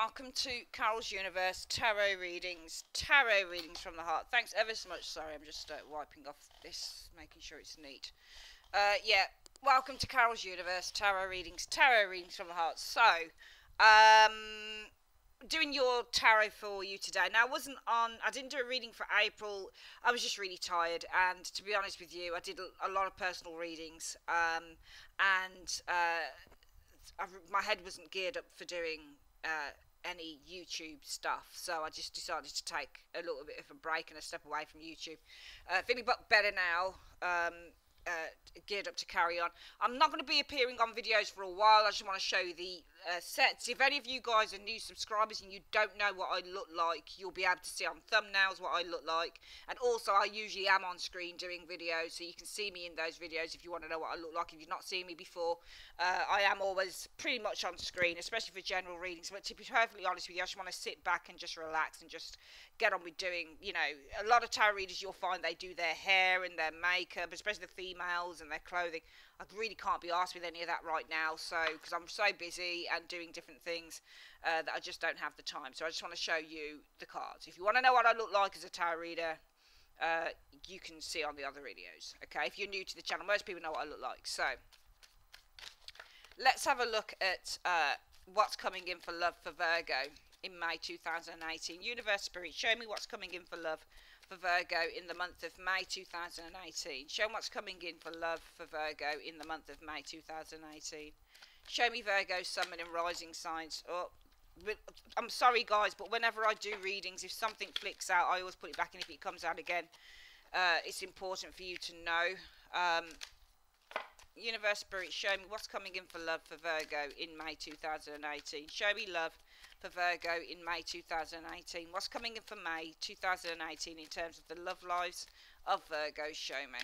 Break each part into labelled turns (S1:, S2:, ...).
S1: welcome to Carol's Universe Tarot Readings from the heart. Thanks ever so much. Sorry, I'm just wiping off this, making sure it's neat. Yeah, welcome to Carol's Universe Tarot Readings from the heart. So, doing your tarot for you today. Now, I didn't do a reading for April. I was just really tired, and to be honest with you, I did a lot of personal readings, my head wasn't geared up for doing any YouTube stuff, so I just decided to take a little bit of a break and a step away from YouTube. Feeling better now, geared up to carry on. I'm not going to be appearing on videos for a while. I just want to show you the sets. If any of you guys are new subscribers and you don't know what I look like, you'll be able to see on thumbnails what I look like. And also, I usually am on screen doing videos, so you can see me in those videos if you want to know what I look like. If you've not seen me before, I am always pretty much on screen, especially for general readings. But to be perfectly honest with you, I just want to sit back and just relax and just get on with doing, you know, a lot of tarot readers, you'll find they do their hair and their makeup, especially the females, and their clothing. I really can't be asked with any of that right now, so because I'm so busy and doing different things that I just don't have the time. So I just want to show you the cards. If you want to know what I look like as a tarot reader, you can see on the other videos. Okay, if you're new to the channel, most people know what I look like. So let's have a look at what's coming in for love for Virgo in May 2018. Universe Spirit, show me what's coming in for love for Virgo in the month of May 2018. Show me what's coming in for love for Virgo in the month of May 2018. Show me Virgo, Sun, and Rising signs. Oh, I'm sorry guys, but whenever I do readings, if something flicks out, I always put it back in if it comes out again. It's important for you to know. Universe Spirit, show me what's coming in for love for Virgo in May 2018. Show me love for Virgo in May 2018. What's coming in for May 2018 in terms of the love lives of Virgo? Show me.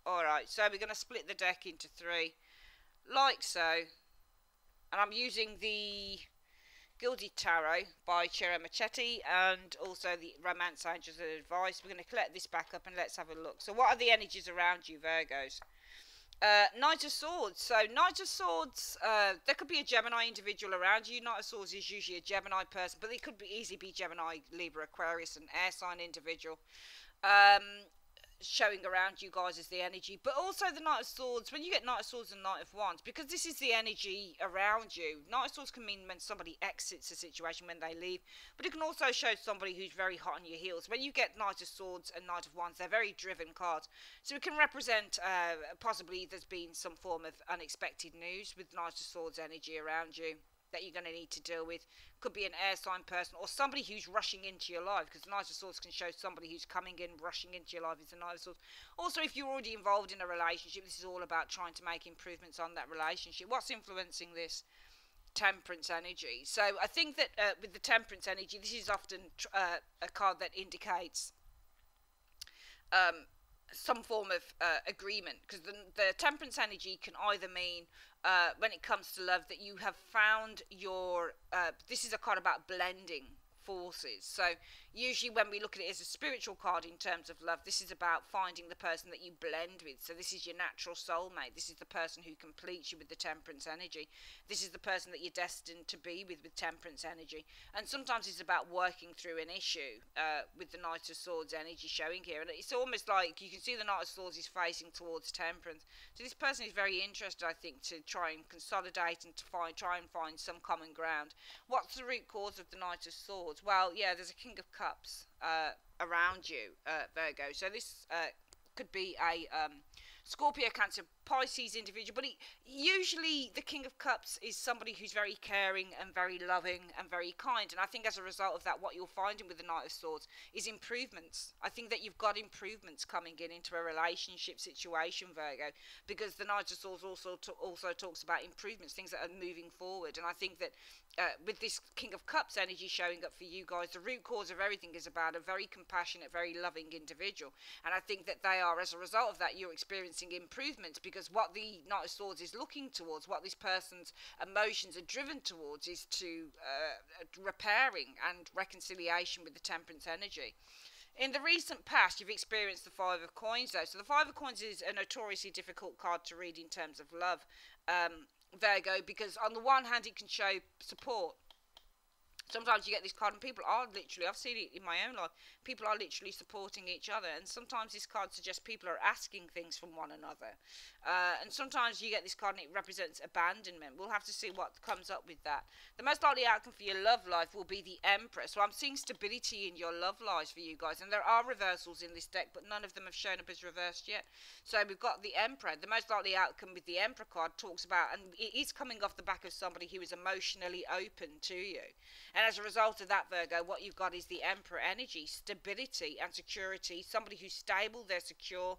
S1: Alright, so we're going to split the deck into three, like so. And I'm using the Gilded Tarot by Ciro Marchetti and also the Romance Angels and Advice. We're going to collect this back up and let's have a look. So what are the energies around you, Virgos? Knight of Swords. So Knight of Swords, there could be a Gemini individual around you. Knight of Swords is usually a Gemini person, but it could easily be Gemini, Libra, Aquarius, an air sign individual. Showing around you guys as the energy, but also the Knight of Swords. When you get Knight of Swords and Knight of Wands, because this is the energy around you, Knight of Swords can mean when somebody exits a situation, when they leave, but it can also show somebody who's very hot on your heels. When you get Knight of Swords and Knight of Wands, they're very driven cards, so it can represent possibly there's been some form of unexpected news with Knight of Swords energy around you that you're going to need to deal with. Could be an air sign person or somebody who's rushing into your life, because the Knight of Swords can show somebody who's coming in, rushing into your life. Is the Knight of Swords. Also, if you're already involved in a relationship, this is all about trying to make improvements on that relationship. What's influencing this? Temperance energy. So I think that with the Temperance energy, this is often a card that indicates some form of agreement, because the Temperance energy can either mean when it comes to love that you have found your this is a card about blending forces. So usually when we look at it as a spiritual card in terms of love, this is about finding the person that you blend with. So this is your natural soulmate. This is the person who completes you with the Temperance energy. This is the person that you're destined to be with Temperance energy. And sometimes it's about working through an issue with the Knight of Swords energy showing here. And it's almost like you can see the Knight of Swords is facing towards Temperance. So this person is very interested, I think, to try and consolidate and to try and find some common ground. What's the root cause of the Knight of Swords? Well, yeah, there's a King of Cups around you, Virgo. So this could be a Scorpio, Cancer, Pisces individual, but usually the King of Cups is somebody who's very caring and very loving and very kind. And I think as a result of that, what you're finding with the Knight of Swords is improvements. I think that you've got improvements coming into a relationship situation, Virgo, because the Knight of Swords also talks about improvements, things that are moving forward. And I think that with this King of Cups energy showing up for you guys, the root cause of everything is about a very compassionate, very loving individual. And I think that they are, as a result of that, you're experiencing improvements, because what the Knight of Swords is looking towards, what this person's emotions are driven towards, is to repairing and reconciliation with the Temperance energy. In the recent past, you've experienced the Five of Coins, though. So the Five of Coins is a notoriously difficult card to read in terms of love, Virgo, because on the one hand, it can show support. Sometimes you get this card and people are literally, I've seen it in my own life, people are literally supporting each other, and sometimes this card suggests people are asking things from one another, and sometimes you get this card and it represents abandonment. We'll have to see what comes up with that. The most likely outcome for your love life will be the Empress. So I'm seeing stability in your love lives for you guys, and there are reversals in this deck, but none of them have shown up as reversed yet. So we've got the Emperor. The most likely outcome with the Emperor card talks about, and it is coming off the back of somebody who is emotionally open to you. And as a result of that, Virgo, what you've got is the Emperor energy, stability and security, somebody who's stable, they're secure,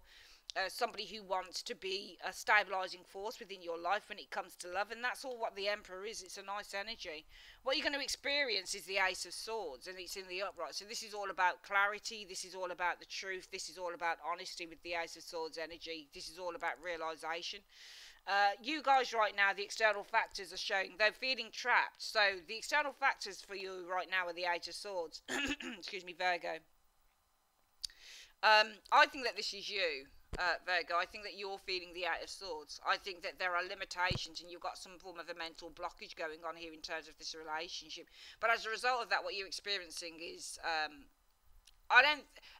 S1: somebody who wants to be a stabilizing force within your life when it comes to love. And that's all what the Emperor is. It's a nice energy. What you're going to experience is the Ace of Swords, and it's in the upright. So this is all about clarity. This is all about the truth. This is all about honesty with the Ace of Swords energy. This is all about realization. You guys right now, the external factors are showing they're feeling trapped. So the external factors for you right now are the Age of Swords. Excuse me, Virgo. I think that this is you, Virgo. I think that you're feeling the Eight of Swords. I think that there are limitations and you've got some form of a mental blockage going on here in terms of this relationship. But as a result of that, what you're experiencing is...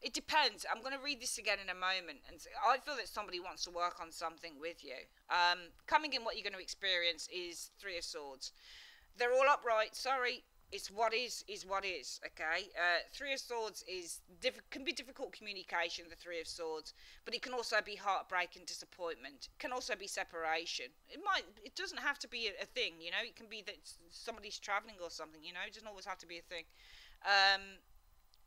S1: it depends. I'm going to read this again in a moment, and I feel that somebody wants to work on something with you. Coming in, what you're going to experience is Three of Swords. They're all upright. Sorry, it's what is what is. Okay. Three of Swords can be difficult communication. The Three of Swords, but it can also be heartbreak and disappointment. It can also be separation. It doesn't have to be a thing. You know, it can be that somebody's traveling or something. You know, it doesn't always have to be a thing.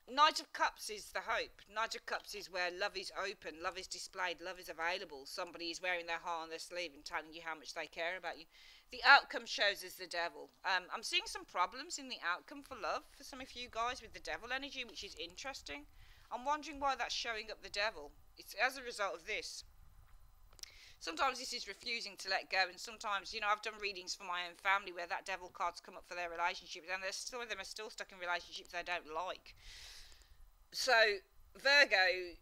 S1: Knight of Cups is the hope. Knight of Cups is where love is open, love is displayed, love is available. Somebody is wearing their heart on their sleeve and telling you how much they care about you. The outcome shows us the Devil. I'm seeing some problems in the outcome for love for some of you guys with the Devil energy, which is interesting. I'm wondering why that's showing up the Devil. It's as a result of this. Sometimes this is refusing to let go, and sometimes, you know, I've done readings for my own family where that Devil card's come up for their relationships, and some of them are still stuck in relationships they don't like. So, Virgo,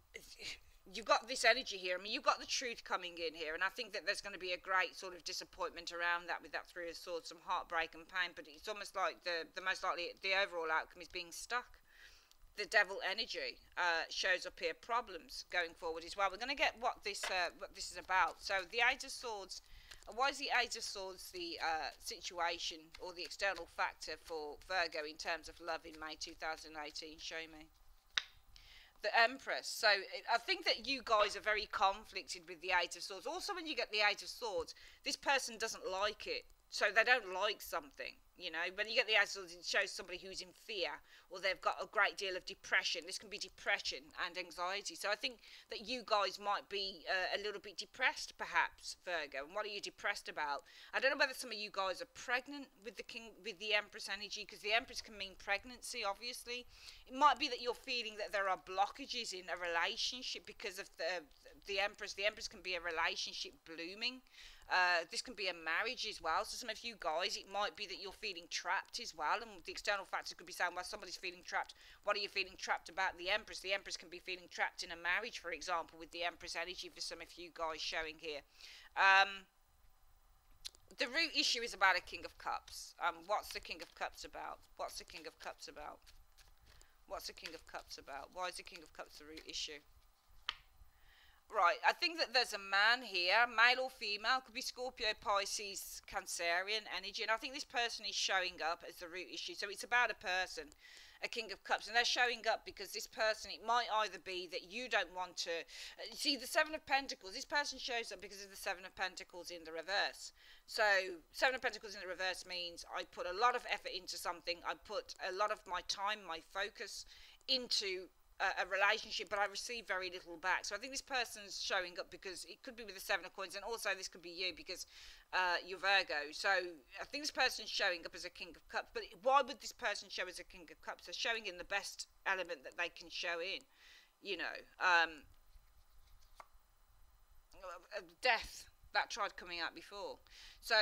S1: you've got this energy here. I mean, you've got the truth coming in here, and I think that there's going to be a great sort of disappointment around that with that Three of Swords, some heartbreak and pain, but it's almost like the most likely, the overall outcome is being stuck. The Devil energy shows up here, problems going forward as well. We're going to get what this is about. So, the Age of Swords, why is the Age of Swords the situation or the external factor for Virgo in terms of love in May 2018? Show me. The Empress. So I think that you guys are very conflicted with the Eight of Swords. Also, when you get the Eight of Swords, this person doesn't like it. So they don't like something, you know. When you get the Eight of Swords, it shows somebody who's in fear, or they've got a great deal of depression. This can be depression and anxiety. So I think that you guys might be a little bit depressed, perhaps, Virgo. And what are you depressed about? I don't know whether some of you guys are pregnant with the Empress energy, because the Empress can mean pregnancy, obviously. It might be that you're feeling that there are blockages in a relationship because of the Empress. The Empress can be a relationship blooming. This can be a marriage as well. So some of you guys, it might be that you're feeling trapped as well, and the external factors could be saying, well, somebody's feeling trapped. What are you feeling trapped about? The Empress. The Empress can be feeling trapped in a marriage, for example, with the Empress energy for some of you guys showing here. The root issue is about a King of Cups. What's the King of Cups about? What's the King of Cups about? What's the King of Cups about? Why is the King of Cups the root issue? Right, I think that there's a man here, male or female, could be Scorpio, Pisces, Cancerian energy, and I think this person is showing up as the root issue. So it's about a person, a King of Cups, and they're showing up because this person, it might either be that you don't want to see the Seven of Pentacles. This person shows up because of the Seven of Pentacles in the reverse. So Seven of Pentacles in the reverse means I put a lot of effort into something, I put a lot of my time, my focus into a relationship, but I receive very little back. So I think this person's showing up because it could be with the Seven of Coins, and also this could be you because you're Virgo. So I think this person's showing up as a King of Cups. But why would this person show as a King of Cups? They're showing in the best element that they can show in, you know. Death, that tried coming out before. So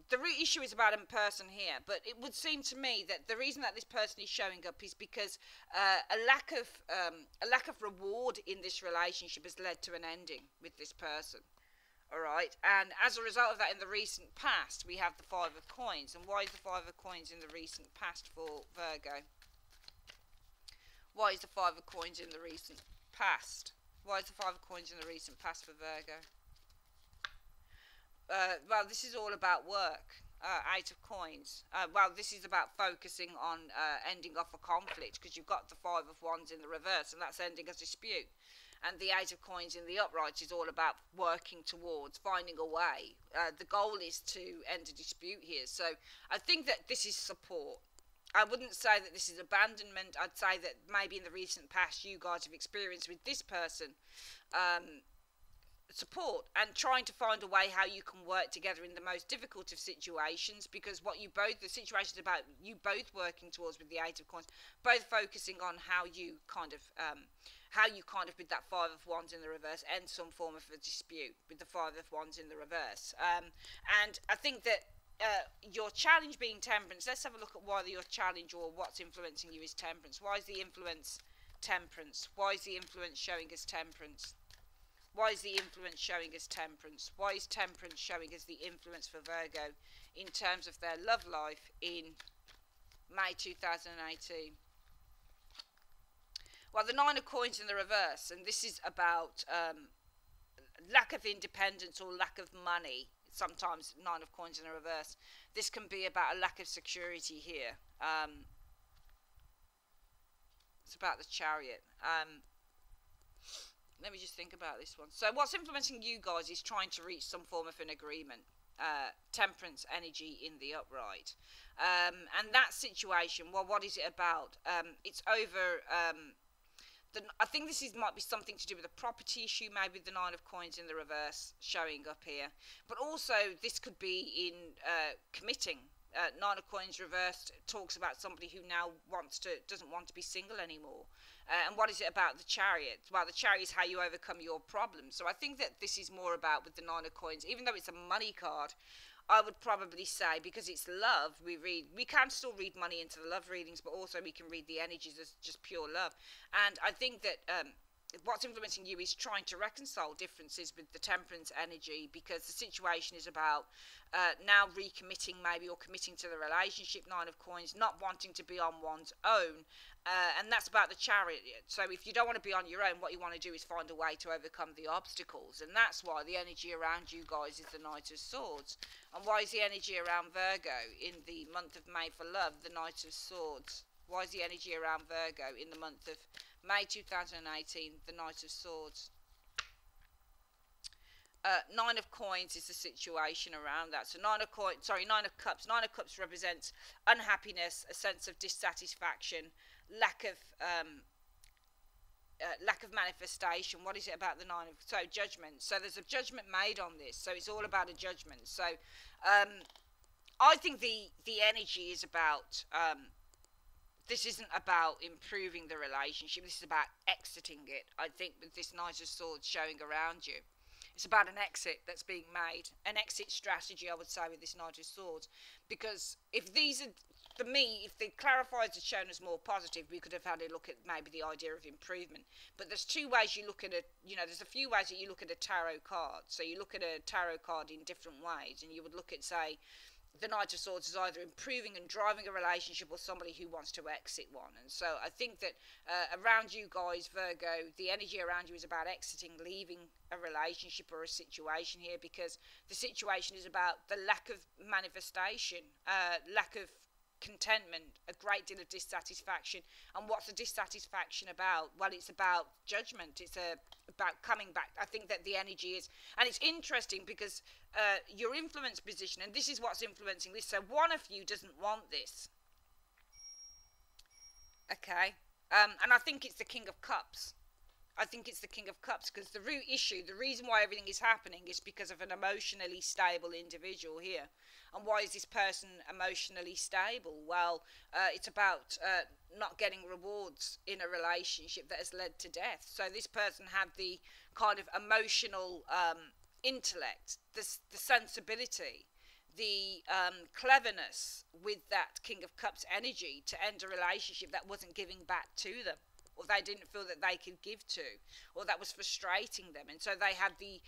S1: the root issue is about a person here, but it would seem to me that the reason that this person is showing up is because a lack of reward in this relationship has led to an ending with this person. Alright, and as a result of that, in the recent past, we have the Five of Coins. And why is the Five of Coins in the recent past for Virgo? Why is the Five of Coins in the recent past? Why is the Five of Coins in the recent past for Virgo? Well, this is all about work. Eight of Coins. Well, this is about focusing on ending off a conflict, because you've got the Five of Wands in the reverse, and that's ending a dispute. And the Eight of Coins in the upright is all about working towards finding a way. The goal is to end a dispute here. So I think that this is support. I wouldn't say that this is abandonment. I'd say that maybe in the recent past you guys have experienced with this person support and trying to find a way how you can work together in the most difficult of situations, because what you both, the situation is about you both working towards with the Eight of Coins, both focusing on how you kind of with that Five of Wands in the reverse end some form of a dispute with the Five of Wands in the reverse. And I think that your challenge being Temperance, let's have a look at why your challenge or what's influencing you is Temperance. Why is the influence Temperance? Why is the influence showing as Temperance? Why is the influence showing as Temperance? Why is Temperance showing as the influence for Virgo in terms of their love life in May 2018? Well, the Nine of Coins in the reverse, and this is about lack of independence or lack of money. Sometimes Nine of Coins in the reverse. This can be about a lack of security here. It's about the Chariot. Let me just think about this one. So what's influencing you guys is trying to reach some form of an agreement. Temperance energy in the upright. And that situation, well, what is it about? It's over... I think this might be something to do with a property issue, maybe the Nine of Coins in the reverse showing up here. But also, this could be in committing. Nine of Coins reversed talks about somebody who now doesn't want to be single anymore. And what is it about the Chariot? Well, the Chariot is how you overcome your problems. So I think that this is more about with the Nine of Coins, even though it's a money card, I would probably say, because it's love, we can still read money into the love readings, but also we can read the energies as just pure love. And I think that what's influencing you is trying to reconcile differences with the Temperance energy, because the situation is about now recommitting maybe, or committing to the relationship, Nine of Coins, not wanting to be on one's own. And that's about the Chariot. So if you don't want to be on your own, what you want to do is find a way to overcome the obstacles. And that's why the energy around you guys is the Knight of Swords. And why is the energy around Virgo in the month of May for love the Knight of Swords? Why is the energy around Virgo in the month of May 2018 the Knight of Swords? Nine of Coins is the situation around that. So Nine of Cups. Nine of Cups represents unhappiness, a sense of dissatisfaction, lack of manifestation. What is it about the Nine of Judgment? So there's a judgment made on this. So it's all about a judgment. So I think the energy is about this isn't about improving the relationship. This is about exiting it. I think with this Knight of Swords showing around you, it's about an exit that's being made, an exit strategy, I would say, with this Knight of Swords. Because if these are, for me, if the clarifiers had shown us more positive, we could have had a look at maybe the idea of improvement. But there's two ways you look at it. There's a few ways that you look at a tarot card. So you look at a tarot card in different ways, and you would look at, say, the Knight of Swords is either improving and driving a relationship, or somebody who wants to exit one. And so I think that around you guys, Virgo, the energy around you is about exiting, leaving a relationship or a situation here, because the situation is about the lack of manifestation, lack of contentment, a great deal of dissatisfaction. And what's the dissatisfaction about? Well, it's about judgment. It's about coming back. I think that the energy is, and it's interesting because your influence position, and this is what's influencing this. So one of you doesn't want this. Okay. And I think it's the King of Cups. I think it's the King of Cups, because the root issue, the reason why everything is happening is because of an emotionally stable individual here. And why is this person emotionally stable? Well, it's about not getting rewards in a relationship that has led to death. So this person had the kind of emotional intellect, the sensibility, the cleverness with that King of Cups energy to end a relationship that wasn't giving back to them. or they didn't feel that they could give to, or that was frustrating them. And so they had the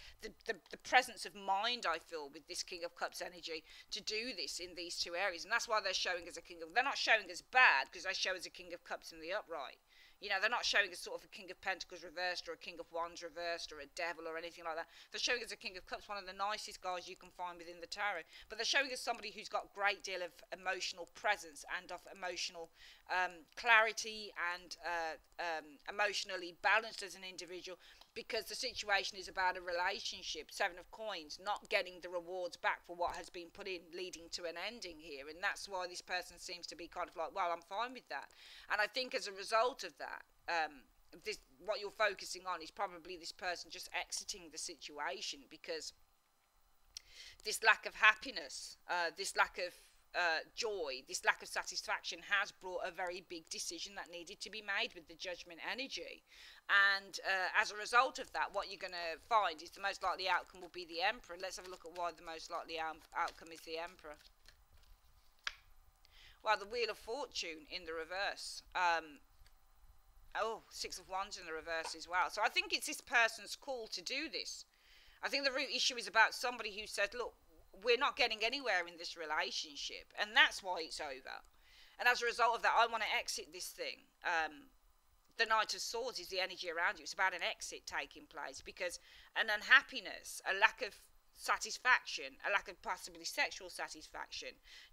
S1: presence of mind, I feel, with this King of Cups energy to do this in these two areas. And that's why they're showing as a King of, they're not showing as bad because they show as a King of Cups in the upright. You know, they're not showing as sort of a King of Pentacles reversed or a King of Wands reversed or a Devil or anything like that. They're showing as a King of Cups, one of the nicest guys you can find within the tarot. But they're showing as somebody who's got a great deal of emotional presence and of emotional clarity and emotionally balanced as an individual, because the situation is about a relationship. Seven of Coins, not getting the rewards back for what has been put in, leading to an ending here. And that's why this person seems to be kind of like, well, I'm fine with that. And I think as a result of that, this, what you're focusing on is probably this person just exiting the situation, because this lack of happiness, this lack of joy, this lack of satisfaction has brought a very big decision that needed to be made with the Judgment energy. And as a result of that, what you're going to find is the most likely outcome will be the Emperor. Let's have a look at why the most likely outcome is the Emperor. Well, the Wheel of Fortune in the reverse. Oh, Six of Wands in the reverse as well. So I think it's this person's call to do this. I think the root issue is about somebody who said, look, we're not getting anywhere in this relationship, and that's why it's over. And as a result of that, I want to exit this thing. The Knight of Swords is the energy around you. It's about an exit taking place, because an unhappiness, a lack of satisfaction, a lack of possibly sexual satisfaction,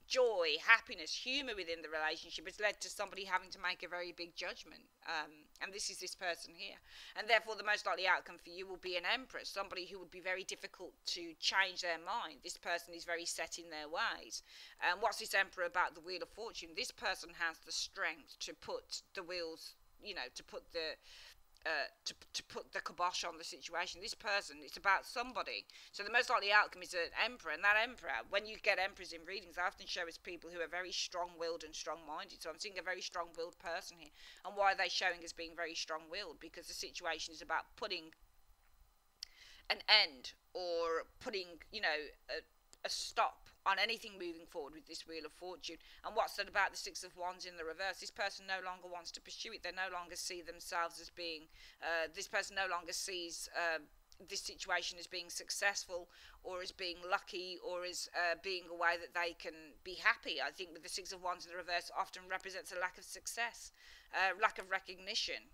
S1: joy, happiness, humour within the relationship has led to somebody having to make a very big judgment. And this is this person here. And therefore the most likely outcome for you will be an Empress, somebody who would be very difficult to change their mind. This person is very set in their ways. And what's this Emperor about the Wheel of Fortune? This person has the strength to put the wheels, you know, to put the put the kibosh on the situation. This person, it's about somebody. So the most likely outcome is an Emperor, and that Emperor, when you get Emperors in readings, I often show as people who are very strong-willed and strong-minded. So I'm seeing a very strong-willed person here. And why are they showing as being very strong-willed? Because the situation is about putting an end, or putting, you know, a stop on anything moving forward with this Wheel of Fortune. And what's said about the Six of Wands in the reverse? This person no longer wants to pursue it. They no longer see themselves as being, this person no longer sees this situation as being successful, or as being lucky, or as being a way that they can be happy. I think with the Six of Wands in the reverse often represents a lack of success, lack of recognition.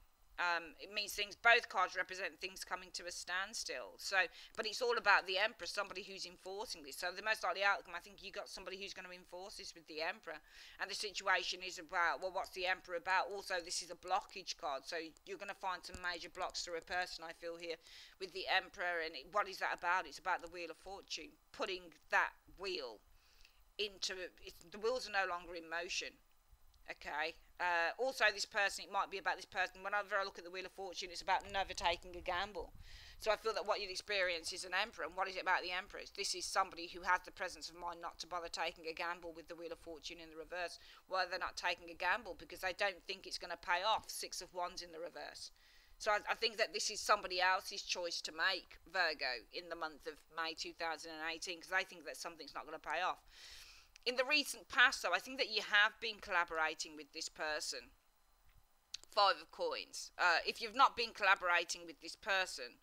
S1: It means things, both cards represent things coming to a standstill. So, but it's all about the Emperor, somebody who's enforcing this. So the most likely outcome, I think you got somebody who's going to enforce this with the Emperor. And the situation is about, well, what's the Emperor about? Also, this is a blockage card. So you're going to find some major blocks through a person, I feel, here with the Emperor. And what is that about? It's about the Wheel of Fortune, putting that wheel into, the wheels are no longer in motion. Okay. Also, this person, it might be about this person. Whenever I look at the Wheel of Fortune, it's about never taking a gamble. So I feel that what you'd experience is an Emperor. And what is it about the Emperor? This is somebody who has the presence of mind not to bother taking a gamble with the Wheel of Fortune in the reverse. Why they're not taking a gamble? Because they don't think it's going to pay off. Six of Wands in the reverse. So I think that this is somebody else's choice to make, Virgo, in the month of May 2018, because they think that something's not going to pay off. In the recent past, though, I think that you have been collaborating with this person. Five of Coins. If you've not been collaborating with this person,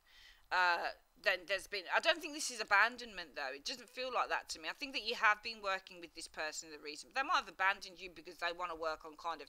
S1: then there's been, I don't think this is abandonment, though. It doesn't feel like that to me. I think that you have been working with this person in the recent. They might have abandoned you because they want to work on kind of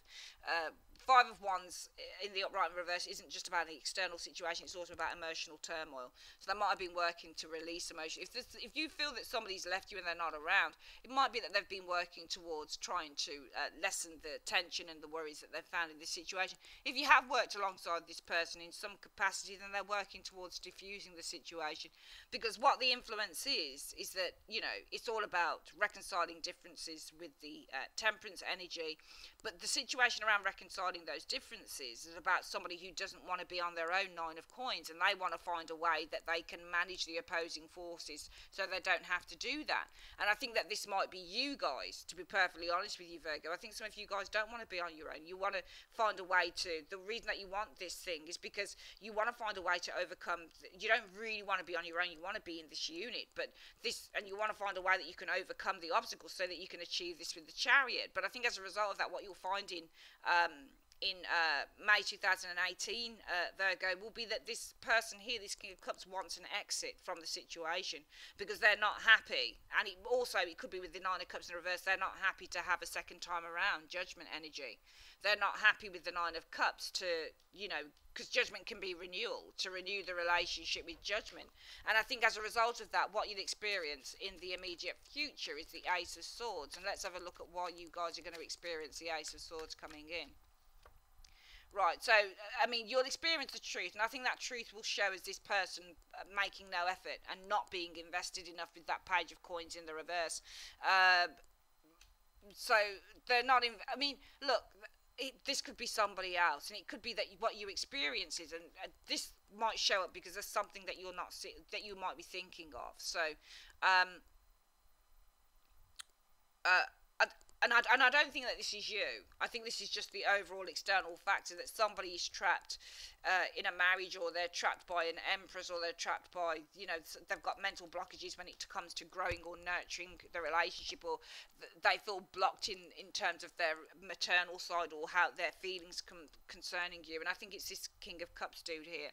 S1: Five of Wands in the upright and reverse isn't just about the external situation, it's also about emotional turmoil. So they might have been working to release emotion. If you feel that somebody's left you and they're not around, it might be that they've been working towards trying to lessen the tension and the worries that they've found in this situation. If you have worked alongside this person in some capacity, then they're working towards diffusing the situation. Because what the influence is that, you know, it's all about reconciling differences with the temperance energy. But the situation around reconciling those differences is about somebody who doesn't want to be on their own Nine of Coins, and they want to find a way that they can manage the opposing forces so they don't have to do that. And I think that this might be you guys, to be perfectly honest with you, Virgo. I think some of you guys don't want to be on your own. You want to find a way to, the reason that you want this thing is because you want to find a way to overcome, you don't really want to be on your own, you want to be in this unit, but this, and you want to find a way that you can overcome the obstacles so that you can achieve this with the Chariot. But I think as a result of that, what you'll find in in May 2018, Virgo, will be that this person here, this King of Cups, wants an exit from the situation because they're not happy. And it could be with the Nine of Cups in reverse, they're not happy to have a second time around, Judgment energy. They're not happy with the Nine of Cups to, because Judgment can be renewal, to renew the relationship with Judgment. And I think as a result of that, what you'll experience in the immediate future is the Ace of Swords. And let's have a look at why you guys are going to experience the Ace of Swords coming in. Right, so, I mean, you'll experience the truth, and I think that truth will show as this person making no effort and not being invested enough with that Page of Coins in the reverse. So, they're not, I mean, look, this could be somebody else, and it could be that what you experience is, and this might show up because there's something that you're not that you might be thinking of. So, um, uh, and I don't think that this is you. I think this is just the overall external factor that somebody is trapped in a marriage, or they're trapped by an empress, or they're trapped by, they've got mental blockages when it comes to growing or nurturing the relationship, or they feel blocked in terms of their maternal side, or how their feelings concerning you. And I think it's this King of Cups dude here.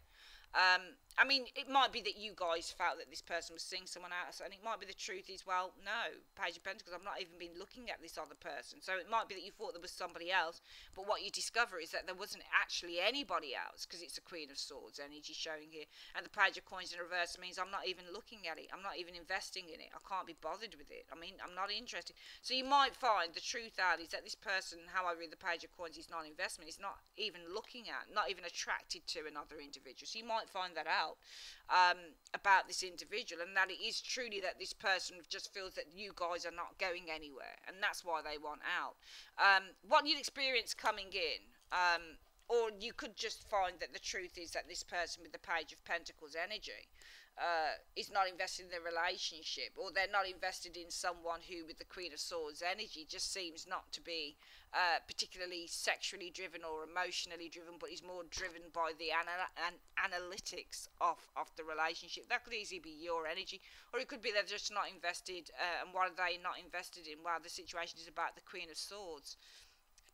S1: I mean, it might be that you guys felt that this person was seeing someone else, and it might be the truth is, well, no, Page of Pentacles, I've not even been looking at this other person. So it might be that you thought there was somebody else, but what you discover is that there wasn't actually anybody else, because it's a Queen of Swords energy showing here. And the Page of Coins in reverse means I'm not even looking at it. I'm not even investing in it. I can't be bothered with it. I mean, I'm not interested. So you might find the truth out is that this person, how I read the Page of Coins, is non-investment. Is not even looking at, not even attracted to another individual. So you might find that out about this individual, and that it is truly that this person just feels that you guys are not going anywhere, and that's why they want out. What you'd experience coming in, or you could just find that the truth is that this person with the Page of Pentacles energy is not invested in the relationship, or they're not invested in someone who, with the Queen of Swords energy, just seems not to be particularly sexually driven or emotionally driven, but is more driven by the analytics of the relationship. That could easily be your energy, or it could be they're just not invested, and what are they not invested in? Well, the situation is about the Queen of Swords.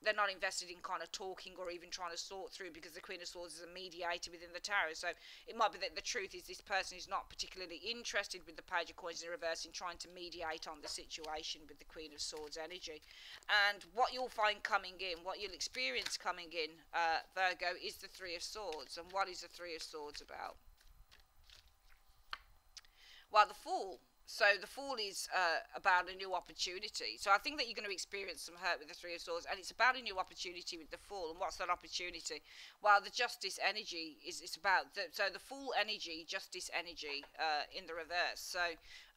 S1: They're not invested in kind of talking or even trying to sort through, because the Queen of Swords is a mediator within the tarot. So it might be that the truth is this person is not particularly interested with the Page of Coins in reverse in trying to mediate on the situation with the Queen of Swords energy. And what you'll find coming in, what you'll experience coming in, Virgo, is the Three of Swords. And what is the Three of Swords about? Well, the Fool. So the Fool is about a new opportunity. So I think that you're going to experience some hurt with the Three of Swords, and it's about a new opportunity with the Fool. And what's that opportunity? Well, the Justice energy is, it's about the Fool energy, Justice energy in the reverse. So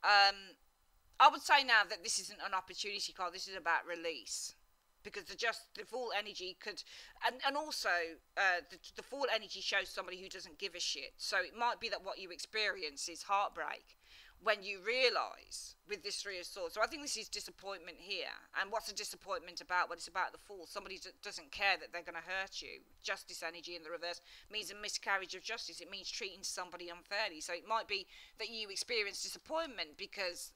S1: I would say now that this isn't an opportunity card. This is about release. Because the Fool energy could, and also the Fool energy shows somebody who doesn't give a shit. So it might be that what you experience is heartbreak when you realise with this Three of Swords. So I think this is disappointment here. And what's a disappointment about? Well, it's about the Fool. Somebody doesn't care that they're going to hurt you. Justice energy in the reverse means a miscarriage of justice. It means treating somebody unfairly. So it might be that you experience disappointment because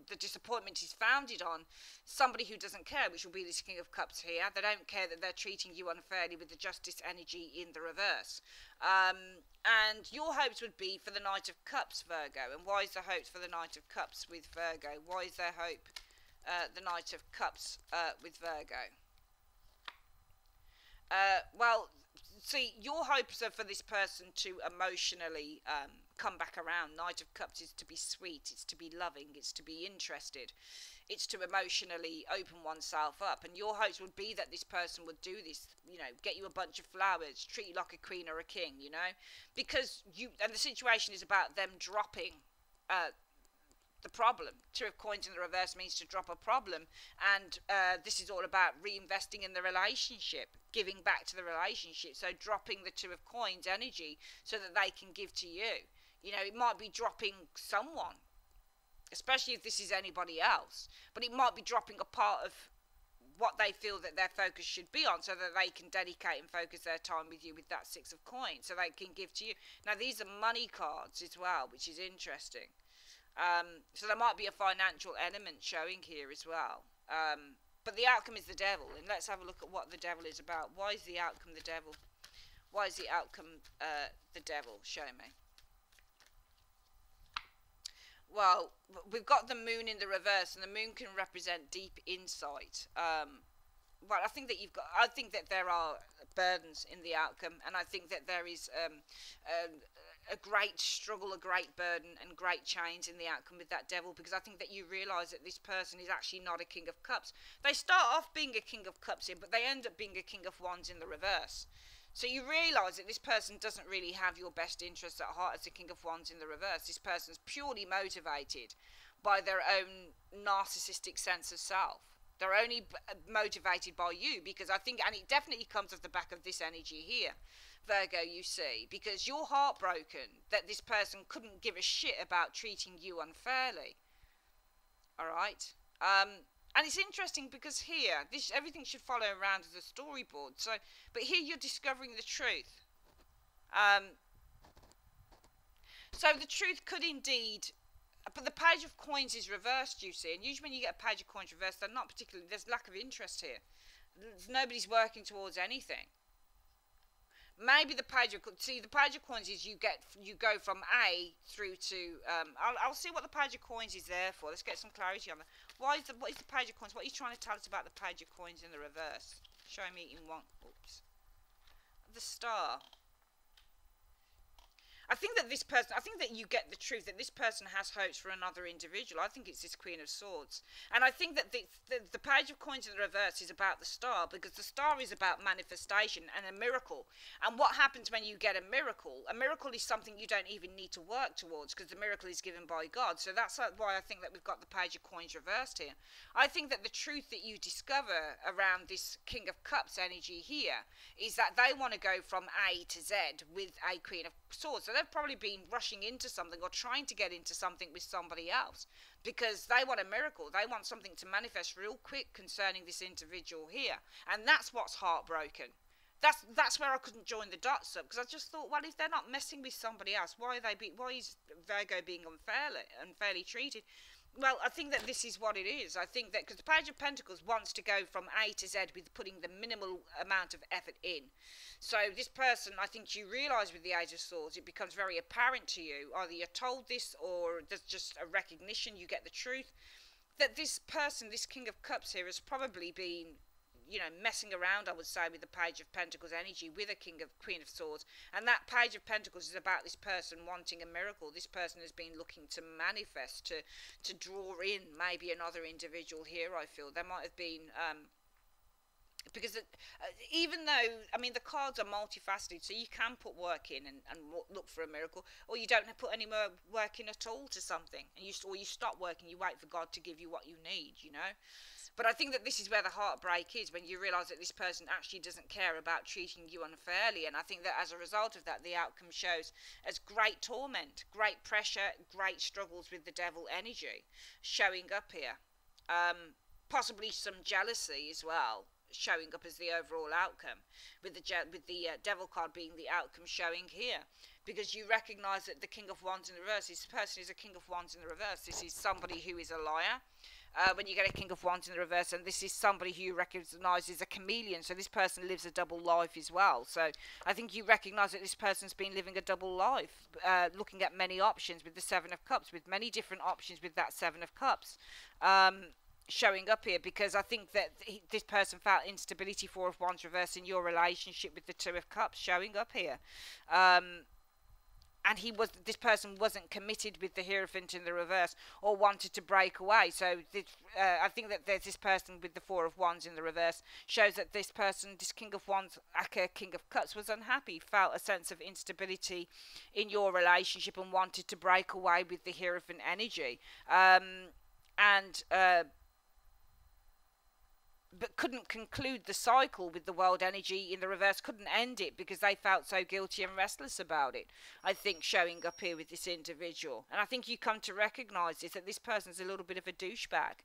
S1: the disappointment is founded on somebody who doesn't care, which will be this King of Cups here. They don't care that they're treating you unfairly with the Justice energy in the reverse. And your hopes would be for the Knight of Cups, Virgo. And why is the hopes for the Knight of Cups with Virgo? Why is there hope, the Knight of Cups with Virgo? Well, see, your hopes are for this person to emotionally come back around. Knight of Cups is to be sweet, it's to be loving, it's to be interested, it's to emotionally open oneself up. And your hopes would be that this person would do this, get you a bunch of flowers, treat you like a queen or a king, because and the situation is about them dropping the problem. Two of Coins in the reverse means to drop a problem, and this is all about reinvesting in the relationship, giving back to the relationship. So dropping the Two of Coins energy so that they can give to you. It might be dropping someone, especially if this is anybody else, but it might be dropping a part of what they feel that their focus should be on, so that they can dedicate and focus their time with you with that Six of Coins, so they can give to you. Now these are money cards as well, which is interesting. So there might be a financial element showing here as well. But the outcome is the devil, and let's have a look at what the devil is about. Why is the outcome the devil? Why is the outcome the devil? Show me. Well, we've got the moon in the reverse, and the moon can represent deep insight. Well, I think that I think that there are burdens in the outcome, and I think that there is a great struggle, a great burden, and great change in the outcome with that devil, because I think that you realise that this person is actually not a King of Cups. They start off being a King of Cups here, but they end up being a King of Wands in the reverse. So you realise that this person doesn't really have your best interests at heart as the King of Wands in the reverse. This person's purely motivated by their own narcissistic sense of self. They're only motivated by you, because I think, and it definitely comes off the back of this energy here, Virgo, you see, because you're heartbroken that this person couldn't give a shit about treating you unfairly. Alright? And it's interesting because here, everything should follow around as a storyboard. So, but here you're discovering the truth. So the truth could indeed, but the Page of Coins is reversed, you see. And usually when you get a Page of Coins reversed, they're not particularly, there's lack of interest here. Nobody's working towards anything. Maybe the Page of, see, the Page of Coins is you go from A through to, I'll see what the Page of Coins is there for. Let's get some clarity on that. What is the Page of Coins? What are you trying to tell us about the Page of Coins in the reverse? Show me in one, oops. The Star. I think that you get the truth that this person has hopes for another individual. I think it's this Queen of Swords. And I think that the Page of Coins in the reverse is about the Star, because the Star is about manifestation and a miracle. And what happens when you get a miracle? A miracle is something you don't even need to work towards, because the miracle is given by God. So that's why I think that we've got the Page of Coins reversed here. I think that the truth that you discover around this King of Cups energy here is that they want to go from A to Z with a Queen of Swords. So they've probably been rushing into something or trying to get into something with somebody else because they want a miracle. They want something to manifest real quick concerning this individual here, and that's what's heartbroken. That's where I couldn't join the dots up, because I just thought, well, if they're not messing with somebody else, why is Virgo being unfairly treated? Well, I think that this is what it is. I think that because the Page of Pentacles wants to go from A to Z with putting the minimal amount of effort in. So this person, I think you realise with the Age of Swords, it becomes very apparent to you, either you're told this or there's just a recognition, you get the truth, that this person, this King of Cups here, has probably been, you know, messing around, I would say, with the Page of Pentacles energy with a Queen of Swords. And that Page of Pentacles is about this person wanting a miracle. This person has been looking to manifest, to draw in maybe another individual here, I feel. There might have been... because even though, I mean, the cards are multifaceted, so you can put work in and look for a miracle, or you don't put any more work in at all to something, and you stop working, you wait for God to give you what you need, you know. But I think that this is where the heartbreak is, when you realise that this person actually doesn't care about treating you unfairly. And I think that as a result of that, the outcome shows as great torment, great pressure, great struggles with the devil energy showing up here. Possibly some jealousy as well, showing up as the overall outcome, with the devil card being the outcome showing here, because you recognise that the King of Wands in the reverse, this person is a King of Wands in the reverse. This is somebody who is a liar. When you get a King of Wands in the reverse, and this is somebody who you recognise as a chameleon, so this person lives a double life as well. So I think you recognise that this person's been living a double life, looking at many options with the Seven of Cups, with many different options with that Seven of Cups. Showing up here, because I think that this person felt instability, Four of Wands reverse, in your relationship with the Two of Cups showing up here. And this person wasn't committed with the Hierophant in the reverse, or wanted to break away. So I think that there's this person with the Four of Wands in the reverse, shows that this person, this King of Wands, aka King of Cups, was unhappy, felt a sense of instability in your relationship, and wanted to break away with the Hierophant energy. But couldn't conclude the cycle with the World energy in the reverse, couldn't end it because they felt so guilty and restless about it. I think showing up here with this individual. And I think you come to recognise this, that this person's a little bit of a douchebag,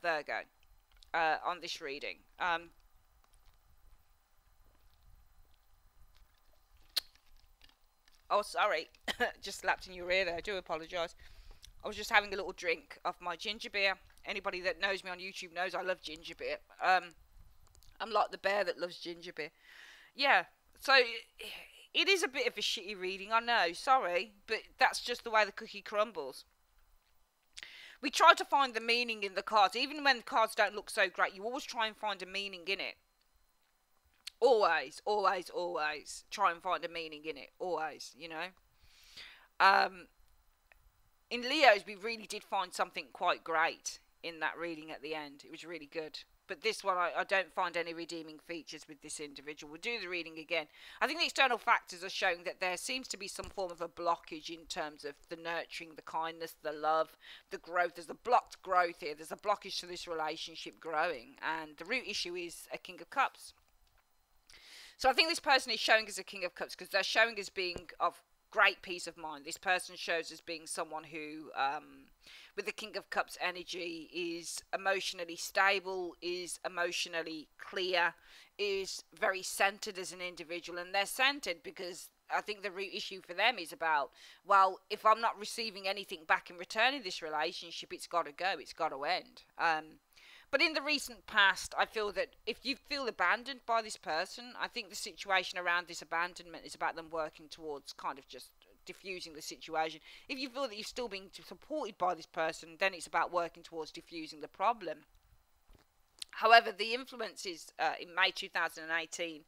S1: Virgo, on this reading. Oh, sorry. Just slapped in your ear there. I do apologise. I was just having a little drink of my ginger beer. Anybody that knows me on YouTube knows I love ginger beer. I'm like the bear that loves ginger beer. Yeah, so it is a bit of a shitty reading, I know, sorry, but that's just the way the cookie crumbles. We try to find the meaning in the cards, even when the cards don't look so great, you always try and find a meaning in it. Always, always, always try and find a meaning in it, always, you know. Um, in Leo's, we really did find something quite great in that reading at the end. It was really good. But this one, I don't find any redeeming features with this individual. We'll do the reading again. I think the external factors are showing that there seems to be some form of a blockage in terms of the nurturing, the kindness, the love, the growth. There's a blocked growth here. There's a blockage to this relationship growing. And the root issue is a King of Cups. So I think this person is showing as a King of Cups because they're showing as being of great peace of mind. This person shows as being someone who, with the King of Cups energy, is emotionally stable, is emotionally clear, is very centered as an individual. And they're centered because I think the root issue for them is about, well, if I'm not receiving anything back in return in this relationship, it's got to go, it's got to end. But in the recent past, I feel that if you feel abandoned by this person, I think the situation around this abandonment is about them working towards kind of just diffusing the situation. If you feel that you're still being supported by this person, then it's about working towards diffusing the problem. However, the influences in May 2018,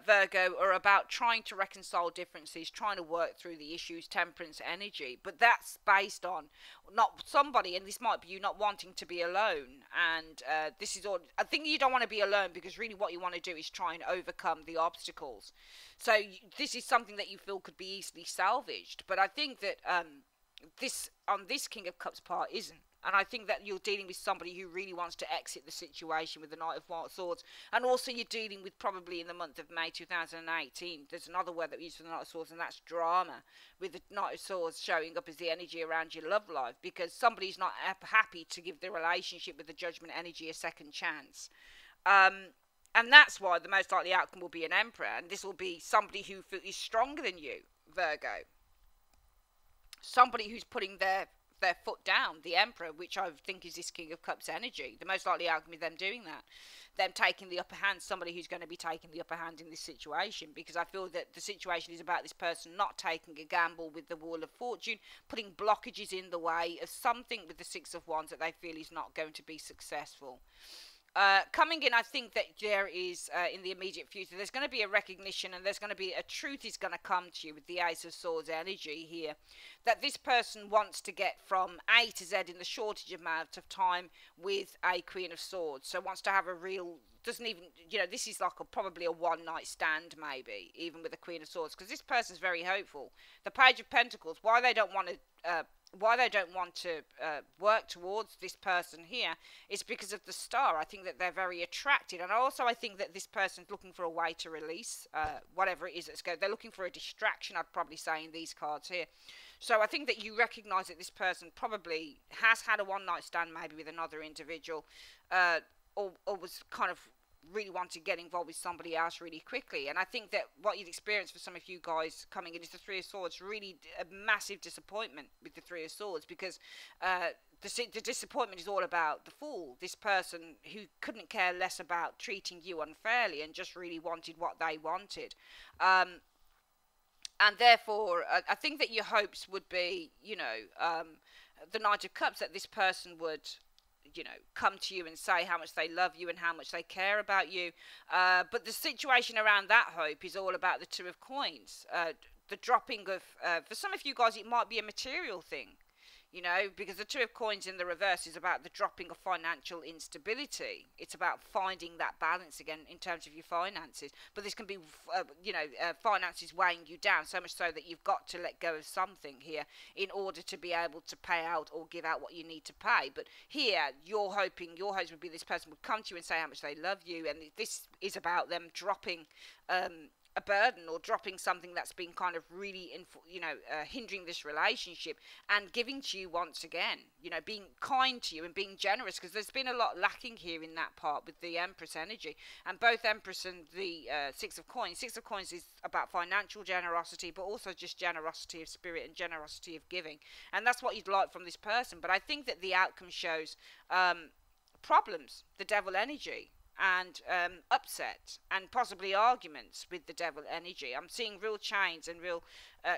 S1: Virgo, are about trying to reconcile differences, trying to work through the issues, temperance energy. But that's based on not somebody, and this might be you not wanting to be alone. And this is all. I think you don't want to be alone because really what you want to do is try and overcome the obstacles. So this is something that you feel could be easily salvaged. But I think that this on this King of Cups part isn't. And I think that you're dealing with somebody who really wants to exit the situation with the Knight of Swords. And also you're dealing with, probably in the month of May 2018, there's another word that we use for the Knight of Swords, and that's drama. With the Knight of Swords showing up as the energy around your love life. Because somebody's not happy to give the relationship with the Judgment energy a second chance. And that's why the most likely outcome will be an Emperor. And this will be somebody who is stronger than you, Virgo. Somebody who's putting their foot down, the Emperor, which I think is this King of Cups energy. The most likely outcome is them doing that. Them taking the upper hand, somebody who's going to be taking the upper hand in this situation, because I feel that the situation is about this person not taking a gamble with the Wheel of Fortune, putting blockages in the way of something with the Six of Wands that they feel is not going to be successful. Coming in, I think that there is, in the immediate future, there's going to be a recognition, and there's going to be a truth is going to come to you with the Ace of Swords energy here, that this person wants to get from A to Z in the shortest amount of time with a Queen of Swords. So wants to have a real, doesn't even, this is like probably a one-night stand maybe, even with the Queen of Swords, because this person's very hopeful. The Page of Pentacles, why they don't want to work towards this person here is because of the Star. I think that they're very attracted, and also I think that this person's looking for a way to release whatever it is that's going. They're looking for a distraction, I'd probably say, in these cards here. So I think that you recognise that this person probably has had a one-night stand maybe with another individual, or was kind of really want to get involved with somebody else really quickly. And I think that what you've experienced for some of you guys coming in is the Three of Swords. Really a massive disappointment with the Three of Swords, because the disappointment is all about the Fool, this person who couldn't care less about treating you unfairly and just really wanted what they wanted. And therefore I think that your hopes would be, the Knight of Cups, that this person would come to you and say how much they love you and how much they care about you. But the situation around that hope is all about the Two of Coins. The dropping of, for some of you guys, it might be a material thing. Because the Two of Coins in the reverse is about the dropping of financial instability. It's about finding that balance again in terms of your finances. But this can be, finances weighing you down, so much so that you've got to let go of something here in order to be able to pay out or give out what you need to pay. But here, your hopes would be this person would come to you and say how much they love you, and this is about them dropping a burden or dropping something that's been kind of really, hindering this relationship, and giving to you once again, being kind to you and being generous, because there's been a lot lacking here in that part with the Empress energy. And both Empress and the Six of Coins is about financial generosity, but also just generosity of spirit and generosity of giving. And that's what you'd like from this person. But I think that the outcome shows problems, the Devil energy, and upset and possibly arguments with the Devil energy. I'm seeing real chains and real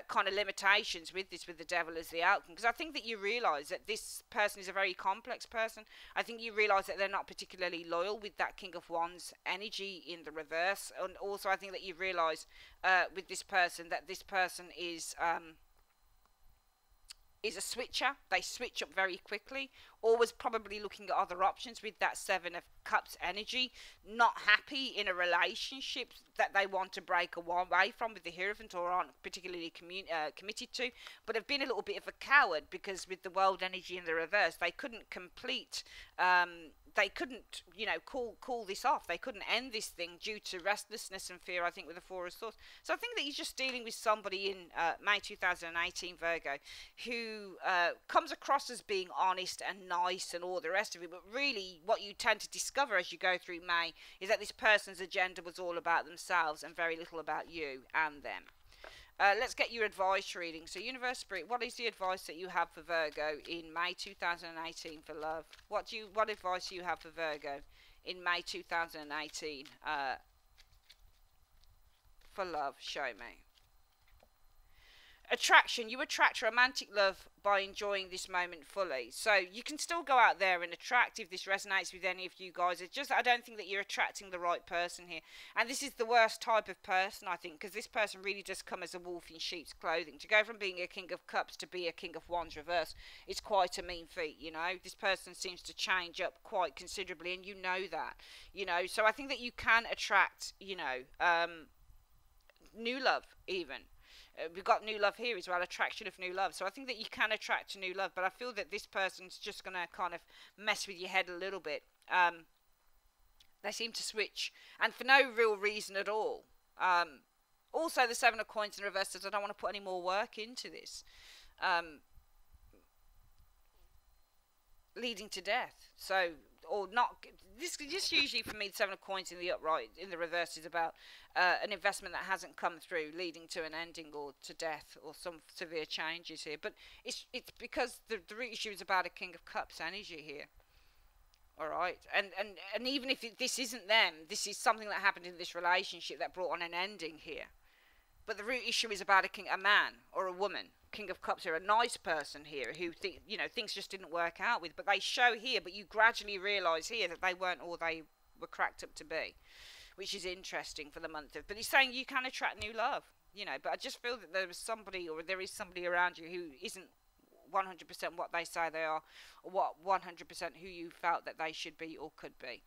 S1: kind of limitations with this, with the Devil as the outcome, because I think that you realise that this person is a very complex person. I think you realise that they're not particularly loyal with that King of Wands energy in the reverse. And also I think that you realise with this person that this person is a switcher. They switch up very quickly, always probably looking at other options with that Seven of Cups energy, not happy in a relationship that they want to break away from with the Hierophant, or aren't particularly committed to, but have been a little bit of a coward, because with the World energy in the reverse, they couldn't complete, they couldn't, call this off. They couldn't end this thing due to restlessness and fear, I think, with the Four of Swords. So I think that you're just dealing with somebody in May 2018, Virgo, who comes across as being honest and nice and all the rest of it, but really what you tend to discover as you go through May is that this person's agenda was all about themselves and very little about you and them. Let's get your advice reading. So, Universe Spirit, what is the advice that you have for Virgo in May 2018 for love? What advice do you have for Virgo in May 2018 for love? Show me. Attraction. You attract romantic love by enjoying this moment fully. So you can still go out there and attract if this resonates with any of you guys. It's just I don't think that you're attracting the right person here. And this is the worst type of person, I think, because this person really does come as a wolf in sheep's clothing. To go from being a King of Cups to be a King of Wands reverse is quite a mean feat, This person seems to change up quite considerably, and you know that, So I think that you can attract, new love even. We've got new love here as well, attraction of new love. So I think that you can attract new love, but I feel that this person's just going to kind of mess with your head a little bit. They seem to switch, and for no real reason at all. Also, the Seven of Coins in reverse says, I don't want to put any more work into this. Leading to death. So, or not. This usually for me, the Seven of Coins in the upright, in the reverse, is about an investment that hasn't come through, leading to an ending or to death or some severe changes here. But it's because the root issue is about a King of Cups energy here. All right, and even if this isn't them, this is something that happened in this relationship that brought on an ending here. But the root issue is about a man or a woman. King of Cups here, a nice person here who things just didn't work out with, but they show here, but you gradually realise here that they weren't all they were cracked up to be, which is interesting for the month of. But he's saying you can attract new love, but I just feel that there is somebody around you who isn't 100% what they say they are, or what 100% who you felt that they should be or could be.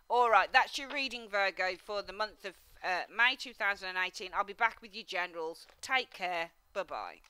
S1: Alright, that's your reading, Virgo, for the month of May 2018. I'll be back with you, generals. Take care. Bye-bye.